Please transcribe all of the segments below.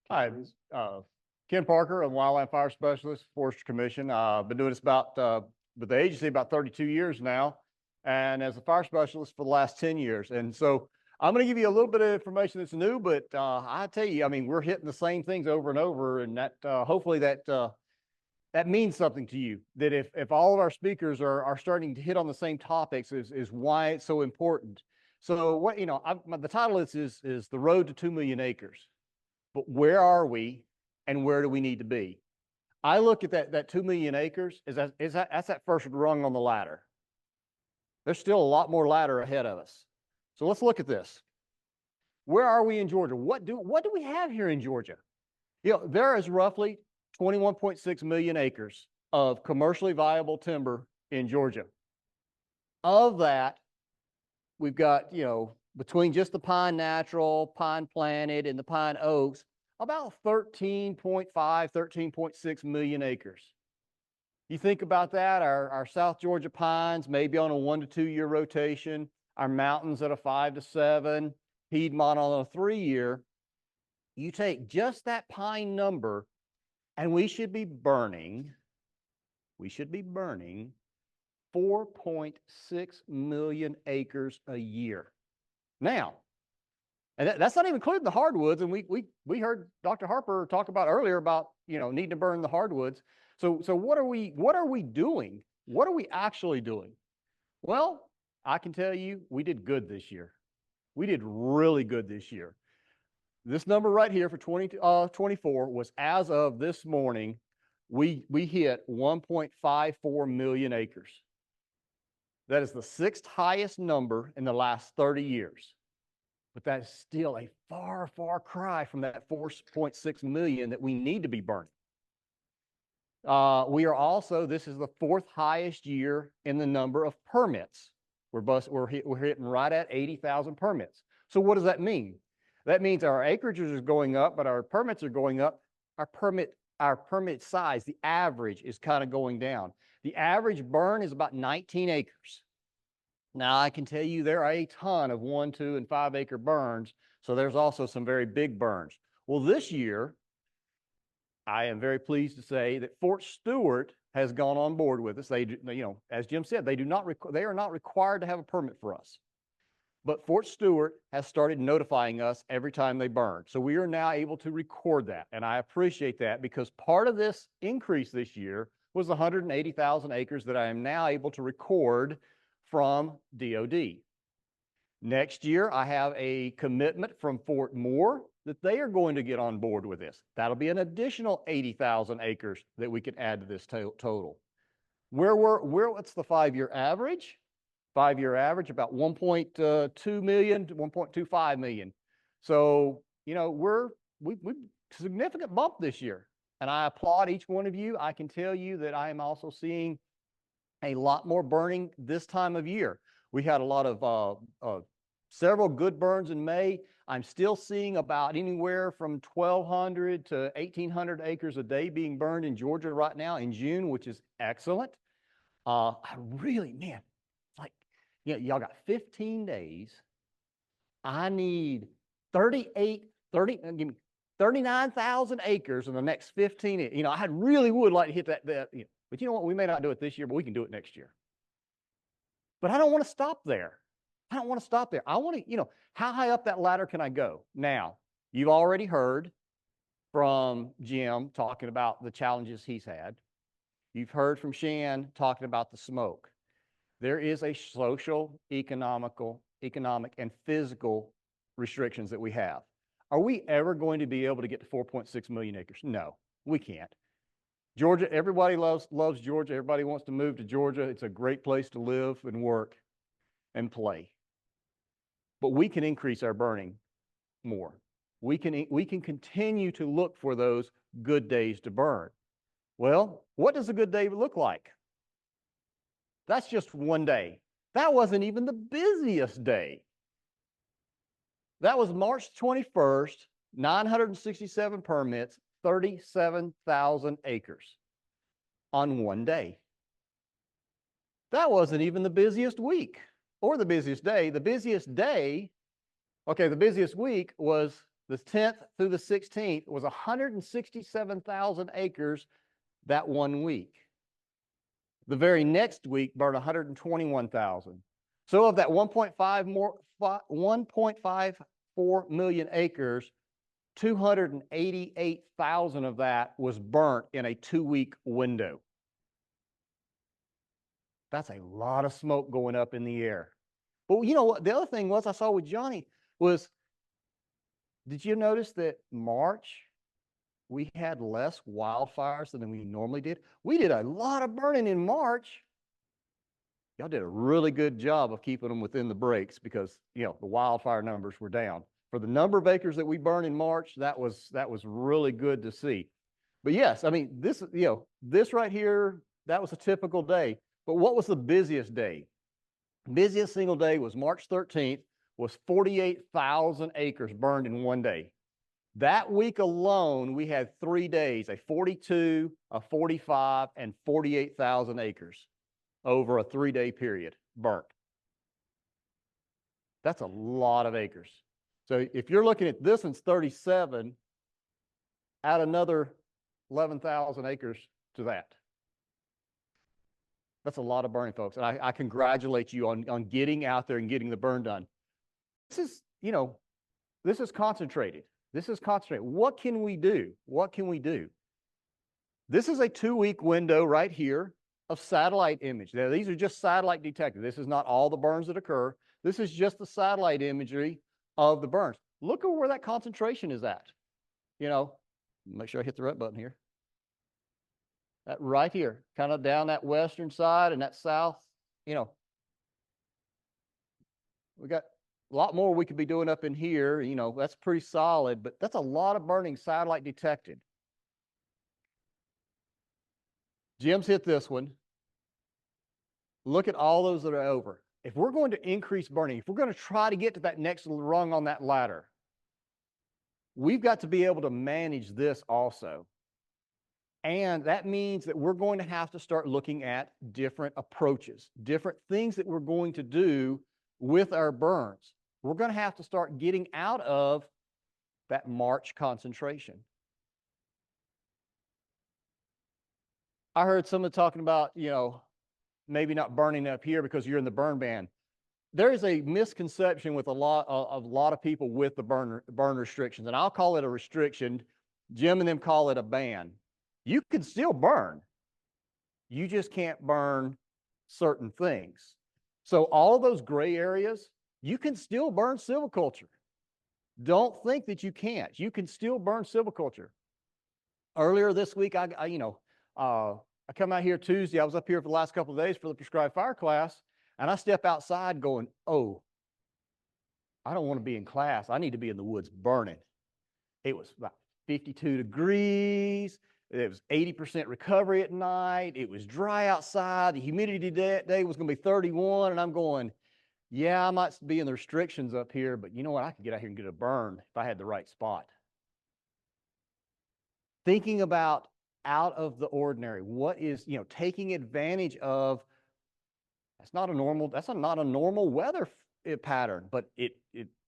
Hi, this is Ken Parker. I'm Wildland Fire Specialist, Forestry Commission. I've been doing this with the agency about 32 years now, and as a fire specialist for the last 10 years. And so I'm going to give you a little bit of information that's new, but I tell you, I mean, we're hitting the same things over and over, and that hopefully that means something to you. That if all of our speakers are starting to hit on the same topics is why it's so important. So what the title is the road to 2 million acres. But where are we and where do we need to be? I look at that 2 million acres, that's that first rung on the ladder. There's still a lot more ladder ahead of us. So let's look at this. Where are we in Georgia? What do we have here in Georgia? There is roughly 21.6 million acres of commercially viable timber in Georgia. Of that, we've got, between just the pine natural, pine planted, and the pine oaks, about 13.5, 13.6 million acres. You think about that, our South Georgia pines maybe on a 1 to 2 year rotation, our mountains at a 5 to 7, Piedmont on a 3 year. You take just that pine number, and we should be burning 4.6 million acres a year. Now, and that's not even including the hardwoods. And we heard Dr. Harper talk about earlier about needing to burn the hardwoods. So what are we doing? What are we actually doing? Well, I can tell you we did good this year. We did really good this year. This number right here for 2024 was, as of this morning, we hit 1.54 million acres. That is the 6th highest number in the last 30 years. But that is still a far, far cry from that 4.6 million that we need to be burning. We are also, this is the 4th highest year in the number of permits. We're hitting right at 80,000 permits. So what does that mean? That means our acreages is going up, but our permits are going up. Our permit size, the average, is kind of going down. The average burn is about 19 acres. Now, I can tell you there are a ton of 1, 2, and 5 acre burns, so there's also some very big burns. Well, this year, I am very pleased to say that Fort Stewart has gone on board with us. They, as Jim said, they are not required to have a permit for us. But Fort Stewart has started notifying us every time they burn. So we are now able to record that. And I appreciate that, because part of this increase this year was 180,000 acres that I am now able to record from DOD. Next year, I have a commitment from Fort Moore that they are going to get on board with this. That'll be an additional 80,000 acres that we could add to this total. What's the 5-year average? 5-year average, about 1.2 million to 1.25 million. So, we've significant bump this year. And I applaud each one of you. I can tell you that I am also seeing a lot more burning this time of year. We had a lot of several good burns in May. I'm still seeing about anywhere from 1,200 to 1,800 acres a day being burned in Georgia right now in June, which is excellent. Y'all got 15 days. I need 39,000 acres in the next 15. I really would like to hit that. But you know what? We may not do it this year, but we can do it next year. But I don't want to stop there. I want to, how high up that ladder can I go? Now, you've already heard from Jim talking about the challenges he's had. You've heard from Shan talking about the smoke. There is a social, economic, and physical restrictions that we have. Are we ever going to be able to get to 4.6 million acres? No, we can't. Georgia, everybody loves Georgia. Everybody wants to move to Georgia. It's a great place to live and work and play. But we can increase our burning more. We can continue to look for those good days to burn. Well, what does a good day look like? That's just one day. That wasn't even the busiest day. That was March 21st, 967 permits, 37,000 acres on one day. That wasn't even the busiest week or the busiest day. The busiest week was The 10th through the 16th was 167,000 acres that 1 week. The very next week burned 121,000. So of that 1.54 million acres, 288,000 of that was burnt in a 2-week window. That's a lot of smoke going up in the air. But you know what? The other thing was I saw with Johnny was, did you notice that March we had less wildfires than we normally did? We did a lot of burning in March. Y'all did a really good job of keeping them within the breaks because, you know, the wildfire numbers were down. For the number of acres that we burned in March, that was really good to see. But yes, I mean, this, you know, this right here, that was a typical day. But what was the busiest day? Busiest single day was March 13th, was 48,000 acres burned in 1 day. That week alone, we had 3 days, a 42, a 45, and 48,000 acres over a 3-day period burnt. That's a lot of acres. So if you're looking at this one's 37, add another 11,000 acres to that. That's a lot of burning, folks. And I congratulate you on getting out there and getting the burn done. This is, you know, this is concentrated. This is concentrated. What can we do? What can we do? This is a 2-week window right here of satellite image. Now, these are just satellite detected. This is not all the burns that occur. This is just the satellite imagery of the burns. Look at where that concentration is at. You know, make sure I hit the right button here. That right here, kind of down that western side and that south, you know. We got a lot more we could be doing up in here. You know, that's pretty solid, but that's a lot of burning satellite detected. Jim's hit this one. Look at all those that are over. If we're going to increase burning, if we're going to try to get to that next rung on that ladder, we've got to be able to manage this also. And that means that we're going to have to start looking at different approaches, different things that we're going to do with our burns. We're going to have to start getting out of that March concentration. I heard someone talking about, you know, maybe not burning up here because you're in the burn ban. There is a misconception with a lot of people with the burn restrictions, and I'll call it a restriction. Jim and them call it a ban. You can still burn. You just can't burn certain things. So all those gray areas, you can still burn silviculture. Don't think that you can't. You can still burn silviculture. Earlier this week, I come out here Tuesday. I was up here for the last couple of days for the prescribed fire class, and I step outside going, oh, I don't want to be in class. I need to be in the woods burning. It was about 52 degrees. It was 80% recovery at night. It was dry outside. The humidity that day was going to be 31. And I'm going, yeah, I might be in the restrictions up here, but you know what? I could get out here and get a burn if I had the right spot. Thinking about out of the ordinary, what is, you know, taking advantage of, that's not a normal weather pattern, but it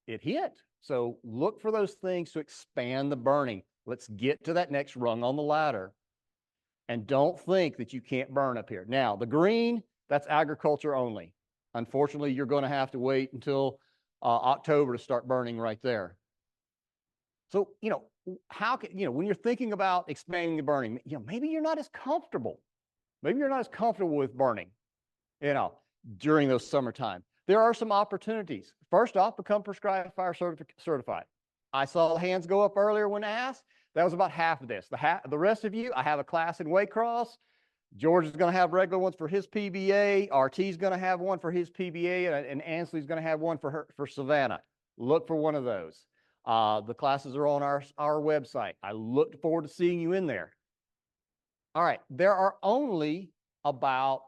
hit. So look for those things to expand the burning. Let's get to that next rung on the ladder. And don't think that you can't burn up here. Now, the green, that's agriculture only. Unfortunately, you're going to have to wait until October to start burning right there. So, you know, how can, you know, when you're thinking about expanding the burning, you know, maybe you're not as comfortable. Maybe you're not as comfortable with burning, you know, during those summertime. There are some opportunities. First off, become prescribed fire certified. I saw the hands go up earlier when asked. That was about half of this. The rest of you, I have a class in Waycross. George is going to have regular ones for his PBA. RT is going to have one for his PBA, and Ansley's going to have one for Savannah. Look for one of those. The classes are on our website. I look forward to seeing you in there. All right, there are only about,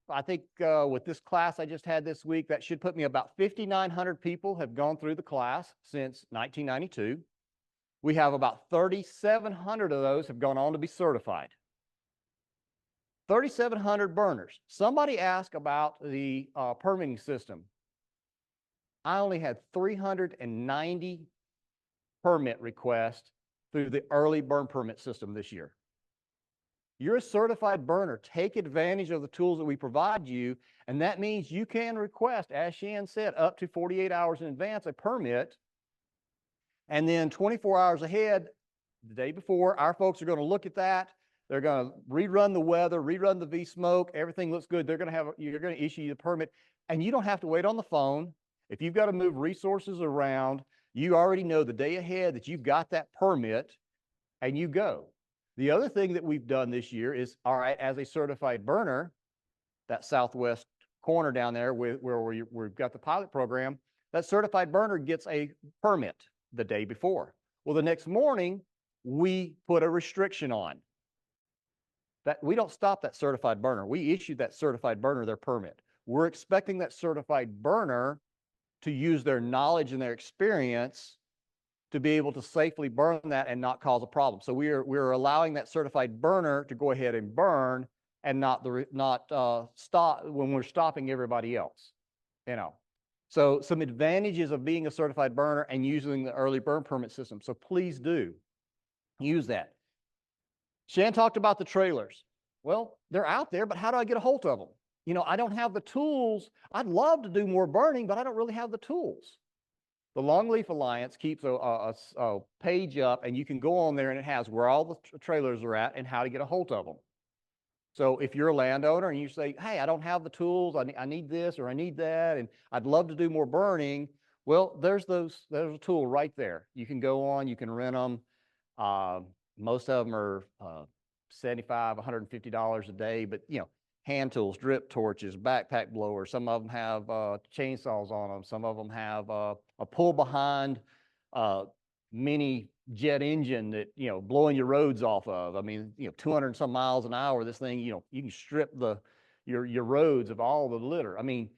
I think with this class I just had this week, that should put me about 5,900 people have gone through the class since 1992. We have about 3,700 of those have gone on to be certified. 3,700 burners. Somebody asked about the permitting system. I only had 390 permit request through the early burn permit system this year. You're a certified burner. Take advantage of the tools that we provide you, and that means you can request, as Shan said, up to 48 hours in advance a permit, and then 24 hours ahead, the day before, our folks are going to look at that. They're going to rerun the weather, rerun the V-smoke. Everything looks good. You're going to issue you the permit, and you don't have to wait on the phone. If you've got to move resources around, you already know the day ahead that you've got that permit, and you go. The other thing that we've done this year is, all right, as a certified burner, that southwest corner down there where we've got the pilot program, that certified burner gets a permit the day before. Well, the next morning, we put a restriction on that. We don't stop that certified burner. We issued that certified burner their permit. We're expecting that certified burner to use their knowledge and their experience to be able to safely burn that and not cause a problem. So we're allowing that certified burner to go ahead and burn and not stop when we're stopping everybody else, you know. So some advantages of being a certified burner and using the early burn permit system. So please do use that. Shan talked about the trailers. Well, they're out there, but how do I get a hold of them? You know, I don't have the tools. I'd love to do more burning, but I don't really have the tools. The Longleaf Alliance keeps a page up, and you can go on there, and it has where all the trailers are at and how to get a hold of them. So if you're a landowner and you say, hey, I don't have the tools, I need this or I need that, and I'd love to do more burning, well, there's a tool right there. You can go on, you can rent them. Most of them are $75, $150 a day, but you know, hand tools, drip torches, backpack blowers. Some of them have chainsaws on them. Some of them have a pull behind mini jet engine that, you know, blowing your roads off of. I mean, you know, 200 and some miles an hour, this thing, you know, you can strip your roads of all the litter. I mean,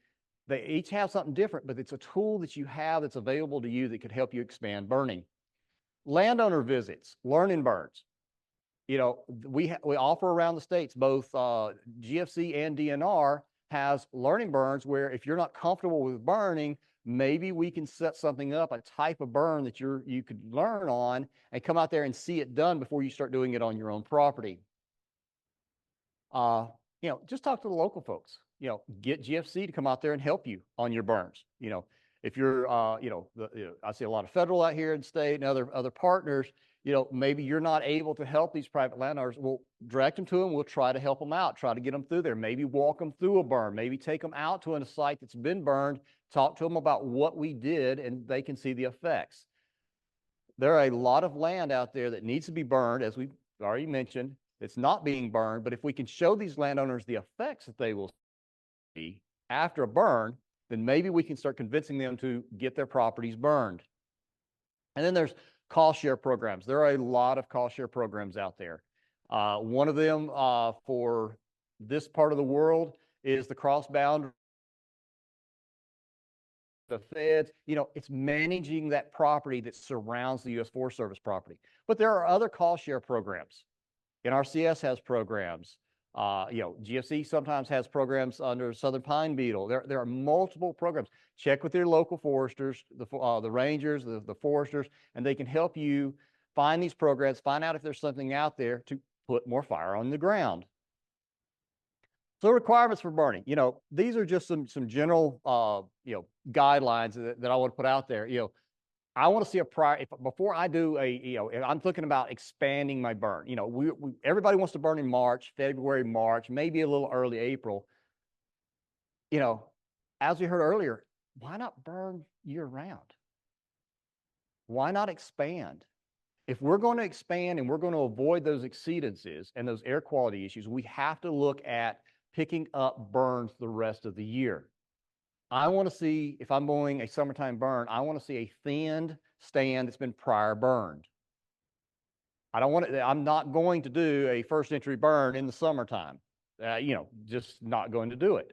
they each have something different, but it's a tool that you have that's available to you that could help you expand burning. Landowner visits, learn and burns. You know, we offer around the states, both GFC and DNR has learning burns where if you're not comfortable with burning, maybe we can set something up, a type of burn that you could learn on and come out there and see it done before you start doing it on your own property. You know, just talk to the local folks. You know, get GFC to come out there and help you on your burns. You know, if you're, you know, I see a lot of federal out here in state and other partners. You know, maybe you're not able to help these private landowners. We'll direct them to them. We'll try to help them out, try to get them through there. Maybe walk them through a burn. Maybe take them out to a site that's been burned, talk to them about what we did, and they can see the effects. There are a lot of land out there that needs to be burned, as we've already mentioned. It's not being burned, but if we can show these landowners the effects that they will see after a burn, then maybe we can start convincing them to get their properties burned. And then there's cost share programs. There are a lot of cost share programs out there. One of them for this part of the world is the cross-boundary. The feds, you know, it's managing that property that surrounds the U.S. Forest Service property. But there are other cost share programs. NRCS has programs. You know, GFC sometimes has programs under Southern Pine Beetle. There are multiple programs. Check with your local foresters, the rangers, the foresters, and they can help you find these programs, find out if there's something out there to put more fire on the ground. So requirements for burning, you know, these are just some general, you know, guidelines that I want to put out there. You know, I want to see before I do you know, I'm thinking about expanding my burn. You know, everybody wants to burn in March, February, March, maybe a little early April. You know, as we heard earlier, why not burn year round? Why not expand? If we're going to expand and we're going to avoid those exceedances and those air quality issues, we have to look at picking up burns the rest of the year. I want to see, if I'm doing a summertime burn, I want to see a thinned stand that's been prior burned. I'm not going to do a first entry burn in the summertime. You know, just not going to do it.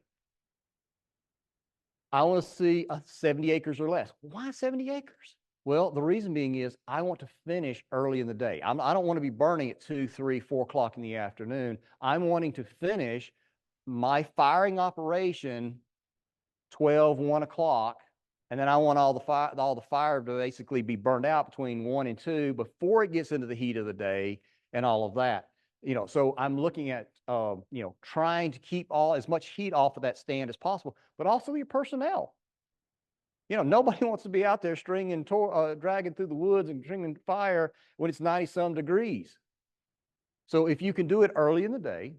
I want to see 70 acres or less. Why 70 acres? Well, the reason being is I want to finish early in the day. I don't want to be burning at 2, 3, 4 o'clock in the afternoon. I'm wanting to finish my firing operation 12, 1 o'clock And then I want all the fire to basically be burned out between 1 and 2 before it gets into the heat of the day and all of that. So I'm looking at, trying to keep as much heat off of that stand as possible, but also your personnel. Nobody wants to be out there dragging through the woods and stringing fire when it's 90-some degrees. So if you can do it early in the day,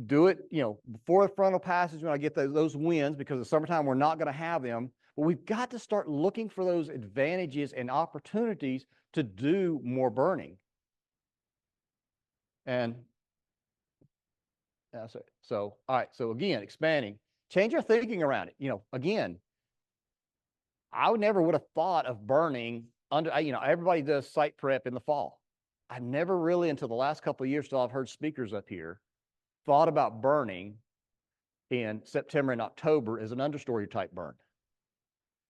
do it, before the frontal passage when I get those winds, because in the summertime we're not going to have them. But we've got to start looking for those advantages and opportunities to do more burning. And that's it. So, all right. So again, expanding, change your thinking around it. Again, I would have thought of burning under, everybody does site prep in the fall. I never really, until the last couple of years, till I've heard speakers up here, thought about burning in September and October as an understory type burn.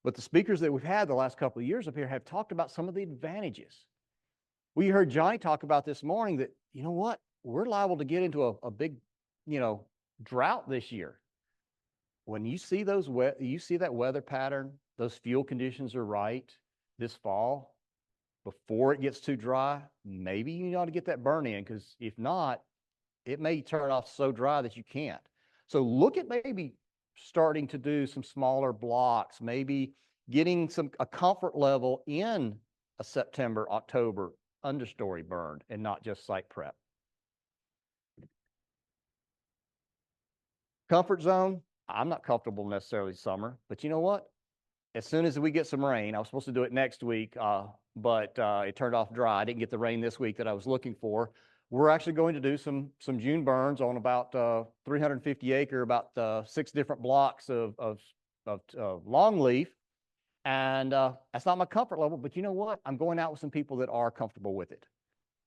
But the speakers that we've had the last couple of years up here have talked about some of the advantages. We heard Johnny talk about this morning that, we're liable to get into a big, drought this year. When you see that weather pattern, those fuel conditions are right this fall, before it gets too dry, maybe you ought to get that burn in, because if not, it may turn off so dry that you can't. So look at maybe starting to do some smaller blocks, maybe getting a comfort level in a September, October understory burn and not just site prep. Comfort zone, I'm not comfortable necessarily summer, but you know what? As soon as we get some rain, I was supposed to do it next week, but it turned off dry. I didn't get the rain this week that I was looking for. We're actually going to do some June burns on about 350 acre, about 6 different blocks of longleaf. And that's not my comfort level, but you know what? I'm going out with some people that are comfortable with it.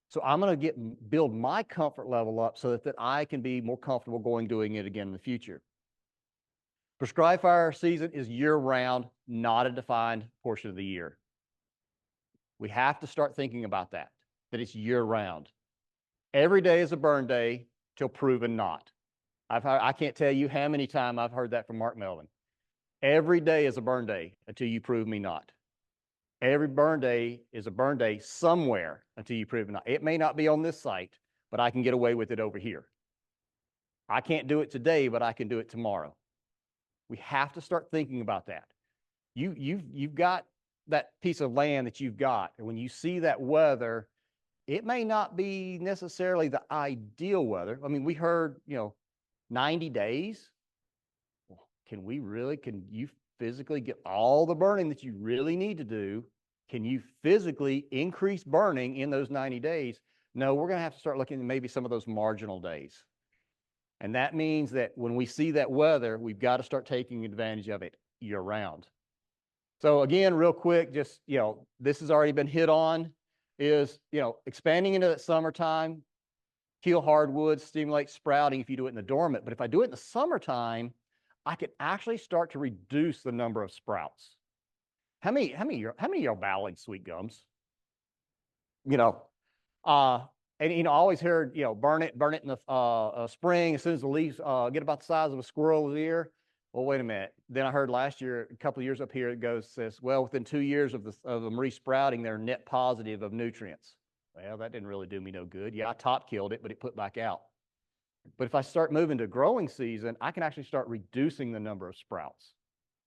So I'm going to build my comfort level up so that I can be more comfortable doing it again in the future. Prescribed fire season is year-round, not a defined portion of the year. We have to start thinking about that it's year-round. Every day is a burn day till proven not. I can't tell you how many times I've heard that from Mark Melvin. Every day is a burn day until you prove me not. Every burn day is a burn day somewhere until you prove it not. It may not be on this site, but I can get away with it over here. I can't do it today, but I can do it tomorrow. We have to start thinking about that. You've got that piece of land that you've got, and when you see that weather, it may not be necessarily the ideal weather. I mean, we heard, 90 days. Well, can you physically get all the burning that you really need to do? Can you physically increase burning in those 90 days? No, we're going to have to start looking at maybe some of those marginal days. And that means that when we see that weather, we've got to start taking advantage of it year round. So again, real quick, just, this has already been hit on, is, expanding into that summertime, kill hardwoods, stimulate sprouting if you do it in the dormant. But if I do it in the summertime, I can actually start to reduce the number of sprouts. How many of y'all battling sweet gums? And I always heard, burn it in the spring as soon as the leaves get about the size of a squirrel's ear. Well, wait a minute. Then I heard last year, a couple of years up here, it says, well, within 2 years of them re-sprouting, they're net positive of nutrients. Well, that didn't really do me no good. Yeah, I top killed it, but it put back out. But if I start moving to growing season, I can actually start reducing the number of sprouts.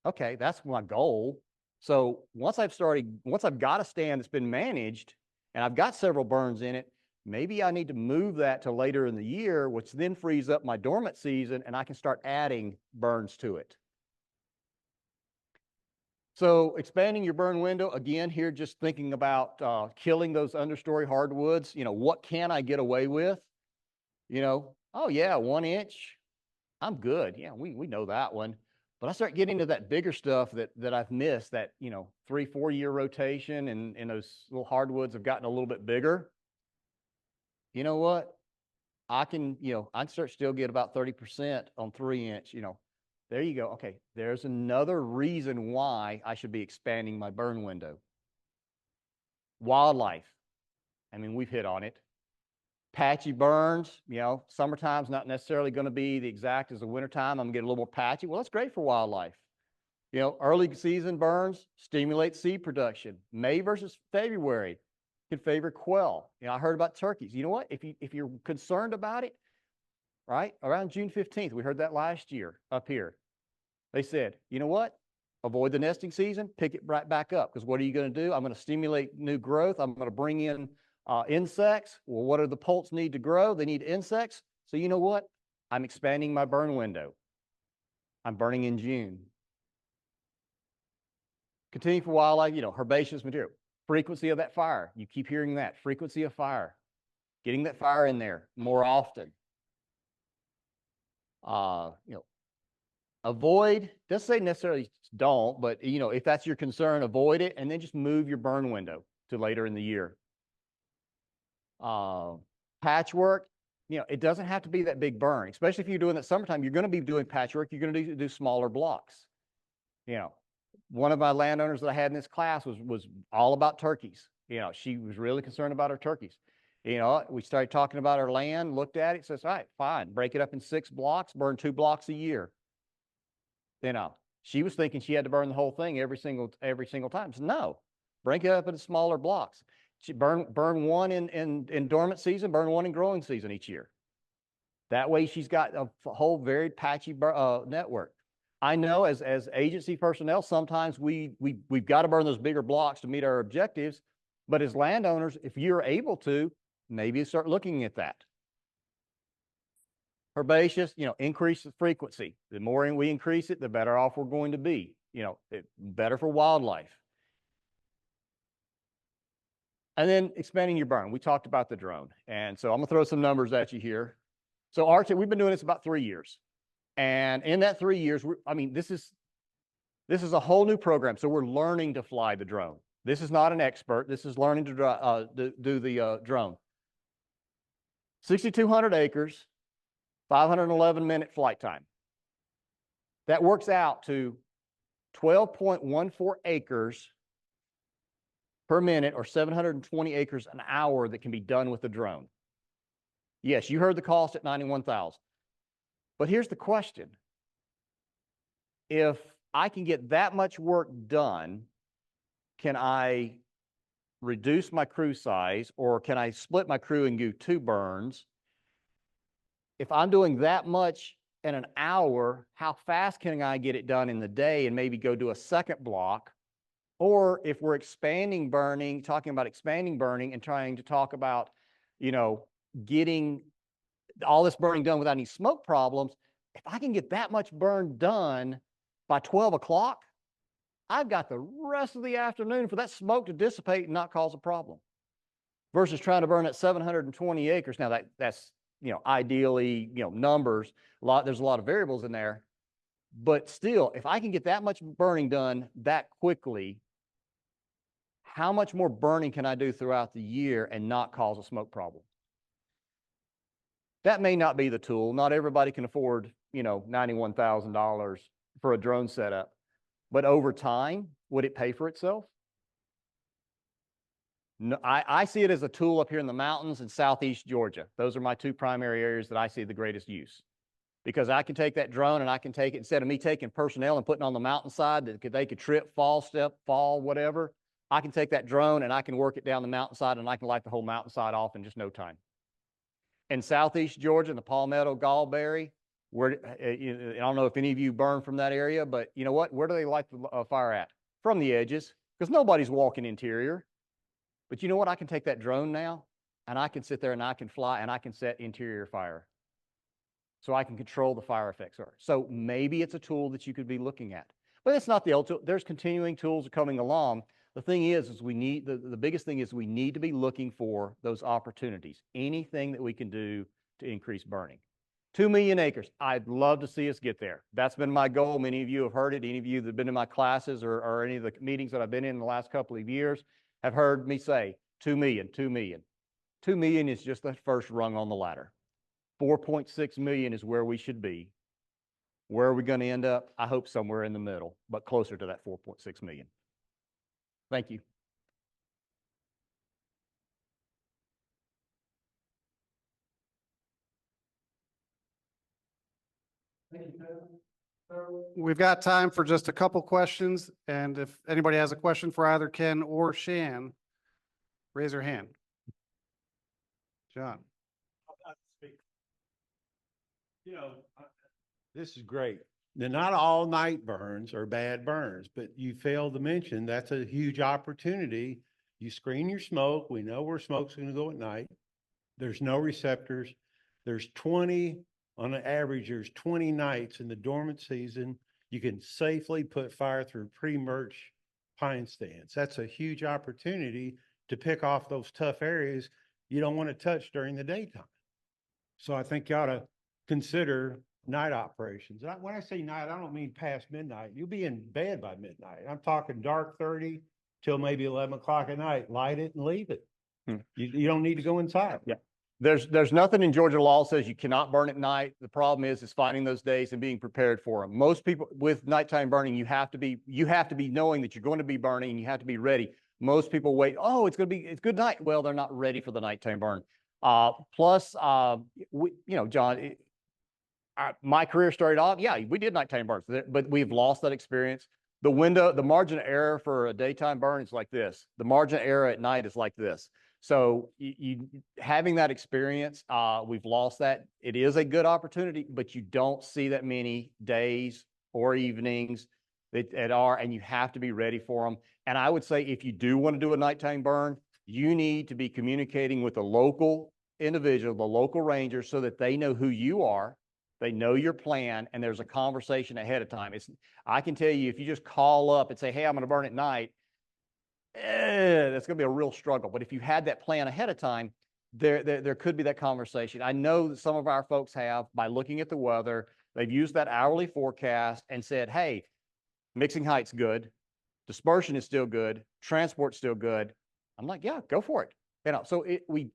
Okay, that's my goal. So once I've got a stand that's been managed and I've got several burns in it, maybe I need to move that to later in the year, which then frees up my dormant season and I can start adding burns to it. So expanding your burn window, again, here just thinking about killing those understory hardwoods. What can I get away with? Oh yeah, 1 inch, I'm good. Yeah, we know that one. But I start getting into that bigger stuff that I've missed, that 3-4 year rotation, and those little hardwoods have gotten a little bit bigger. You know what? I can start still get about 30% on 3 inch. There you go. Okay, there's another reason why I should be expanding my burn window. Wildlife. I mean, we've hit on it. Patchy burns, summertime's not necessarily going to be the exact as the wintertime. I'm going to get a little more patchy. Well, that's great for wildlife. Early season burns stimulate seed production. May versus February can favor quail. I heard about turkeys. You know what? If you're concerned about it, right, around June 15th, we heard that last year up here. They said, you know what? Avoid the nesting season, pick it right back up. Because what are you going to do? I'm going to stimulate new growth. I'm going to bring in insects. Well, what do the poults need to grow? They need insects. So you know what? I'm expanding my burn window. I'm burning in June. Continue for wildlife, herbaceous material. Frequency of that fire. You keep hearing that. Frequency of fire. Getting that fire in there more often. Avoid, doesn't say necessarily don't, but if that's your concern, avoid it, and then just move your burn window to later in the year. Patchwork, it doesn't have to be that big burn, especially if you're doing it summertime. You're going to be doing patchwork. You're going to do smaller blocks. One of my landowners that I had in this class was all about turkeys. She was really concerned about her turkeys. We started talking about our land, looked at it, says, all right, fine, break it up in 6 blocks, burn 2 blocks a year. She was thinking she had to burn the whole thing every single time. So no, break it up into smaller blocks. She burn one in dormant season, burn one in growing season each year. That way she's got a whole very patchy network. I know as agency personnel, sometimes we've got to burn those bigger blocks to meet our objectives. But as landowners, if you're able to, maybe start looking at that. Herbaceous, increase the frequency. The more we increase it, the better off we're going to be. Better for wildlife. And then expanding your burn. We talked about the drone. And so I'm going to throw some numbers at you here. So we've been doing this about 3 years. And in that 3 years, this is a whole new program. So we're learning to fly the drone. This is not an expert. This is learning to do the drone. 6,200 acres, 511-minute flight time. That works out to 12.14 acres per minute, or 720 acres an hour that can be done with the drone. Yes, you heard the cost at $91,000. But here's the question. If I can get that much work done, can I reduce my crew size, or can I split my crew and do 2 burns? If I'm doing that much in an hour, how fast can I get it done in the day and maybe go do a second block? Or if we're expanding burning, talking about expanding burning and trying to talk about, getting all this burning done without any smoke problems, if I can get that much burn done by 12 o'clock, I've got the rest of the afternoon for that smoke to dissipate and not cause a problem. Versus trying to burn at 720 acres. Now that's ideally, numbers, there's a lot of variables in there. But still, if I can get that much burning done that quickly, how much more burning can I do throughout the year and not cause a smoke problem? That may not be the tool. Not everybody can afford, $91,000 for a drone setup. But over time, would it pay for itself? No, I see it as a tool up here in the mountains in southeast Georgia. Those are my 2 primary areas that I see the greatest use. Because I can take that drone and I can take it, instead of me taking personnel and putting on the mountainside that they could trip, fall, whatever, I can take that drone and I can work it down the mountainside and I can light the whole mountainside off in just no time. In southeast Georgia, in the Palmetto, Gallberry, where I don't know if any of you burn from that area, but you know what? Where do they light the fire at? From the edges, because nobody's walking interior. But you know what? I can take that drone now and I can sit there and I can fly and I can set interior fire. So I can control the fire effects. So maybe it's a tool that you could be looking at. But it's not the old tool. There's continuing tools coming along. The thing is we need, the biggest thing is we need to be looking for those opportunities. Anything that we can do to increase burning. 2 million acres. I'd love to see us get there. That's been my goal. Many of you have heard it. Any of you that have been in my classes or any of the meetings that I've been in the last couple of years have heard me say 2 million, 2 million. 2 million is just the first rung on the ladder. 4.6 million is where we should be. Where are we going to end up? I hope somewhere in the middle, but closer to that 4.6 million. Thank you. Thank you, We've got time for just a couple questions, and if anybody has a question for either Ken or Shan, raise your hand. John. You know, this is great. Now, not all night burns are bad burns, but you failed to mention that's a huge opportunity. You screen your smoke. We know where smoke's going to go at night. There's no receptors. There's 20, on an average, there's 20 nights in the dormant season. You can safely put fire through pre-merge pine stands. That's a huge opportunity to pick off those tough areas you don't want to touch during the daytime. So I think you ought to consider night operations. When I say night, I don't mean past midnight. You'll be in bed by midnight. I'm talking dark 30 till maybe 11 o'clock at night. Light it and leave it. You don't need to go inside. Yeah. There's nothing in Georgia law says you cannot burn at night. The problem is finding those days and being prepared for them. Most people with nighttime burning, you have to be knowing that you're going to be burning and you have to be ready. Most people wait, oh, it's good night. Well, they're not ready for the nighttime burn. Plus, John, my career started off, yeah, we did nighttime burns, but we've lost that experience. The margin of error for a daytime burn is like this. The margin of error at night is like this. So you having that experience, we've lost that. It is a good opportunity, but you don't see that many days or evenings that are, and you have to be ready for them. And I would say if you do want to do a nighttime burn, you need to be communicating with the local individual, the local ranger, so that they know who you are, they know your plan, and there's a conversation ahead of time. I can tell you, if you just call up and say, hey, I'm going to burn at night, that's going to be a real struggle. But if you had that plan ahead of time, there could be that conversation. I know that some of our folks have, by looking at the weather, they've used that hourly forecast and said, hey, mixing height's good, dispersion is still good, transport's still good. I'm like, yeah, go for it. So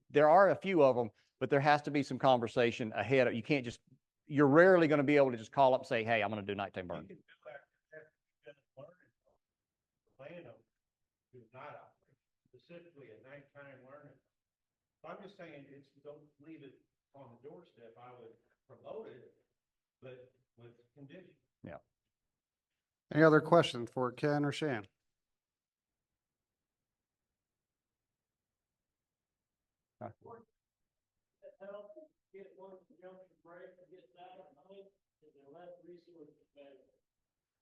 there are a few of them, but there has to be some conversation ahead. You can't just, you're rarely going to be able to just call up and say, hey, I'm going to do nighttime burn. Night operation, specifically at nighttime learning. So I'm just saying, don't leave it on the doorstep. I would promote it, but with conditions. Yeah. Any other questions for Ken or Shan?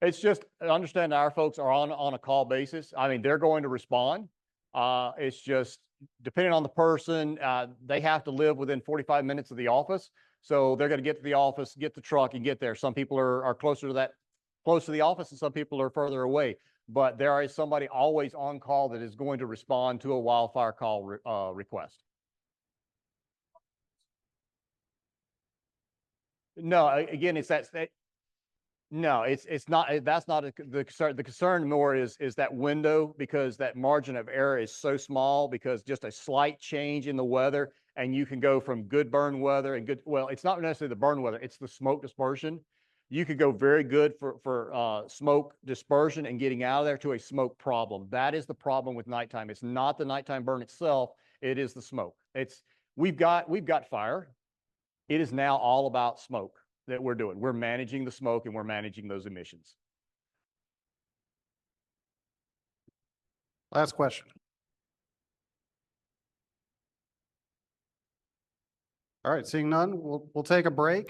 It's just understand our folks are on a call basis. I mean, they're going to respond. It's just depending on the person, they have to live within 45 minutes of the office. So they're going to get to the office, get the truck, and get there. Some people are close to the office, and some people are further away. But there is somebody always on call that is going to respond to a wildfire call request. No, again, it's that. No, it's not. That's not the concern. The concern more is that window, because that margin of error is so small, because just a slight change in the weather and you can go from good burn weather and good. Well, it's not necessarily the burn weather; it's the smoke dispersion. You could go very good for smoke dispersion and getting out of there to a smoke problem. That is the problem with nighttime. It's not the nighttime burn itself; it is the smoke. We've got fire. It is now all about smoke that we're doing. We're managing the smoke and we're managing those emissions. Last question. All right, seeing none, we'll take a break.